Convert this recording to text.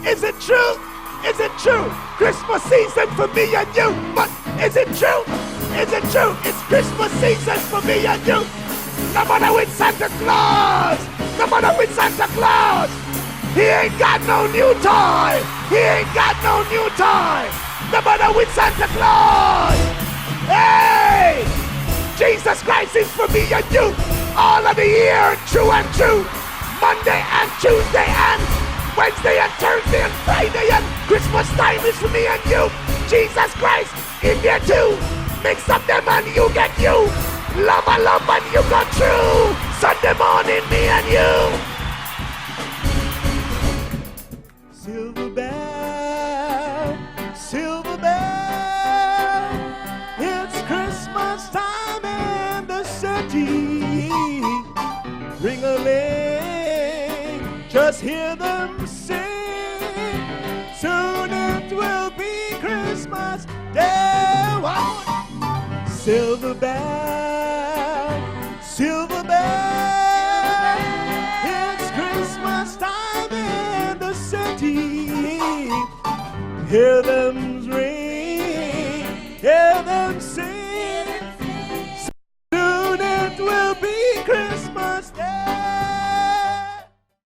Is it true? Is it true? Christmas season for me and you. But is it true? Is it true? It's Christmas season for me and you. No matter with Santa Claus. No matter with Santa Claus. He ain't got no new toy. He ain't got no new toy. No matter with Santa Claus. Hey! Jesus Christ is for me and you. All of the year, true and true. Monday and Tuesday and Wednesday and Thursday and Friday and Christmas time is for me and you. Jesus Christ in there too. Mix up them and you get you. Love and you got true. Sunday morning, me and you. Silver bell, silver bell. It's Christmas time in the city. Ring-a-ling, just hear them sing. Soon it will be Christmas Day. Wow. Silver bell, silver bell. It's Christmas time in the city. Hear them ring, hear them sing.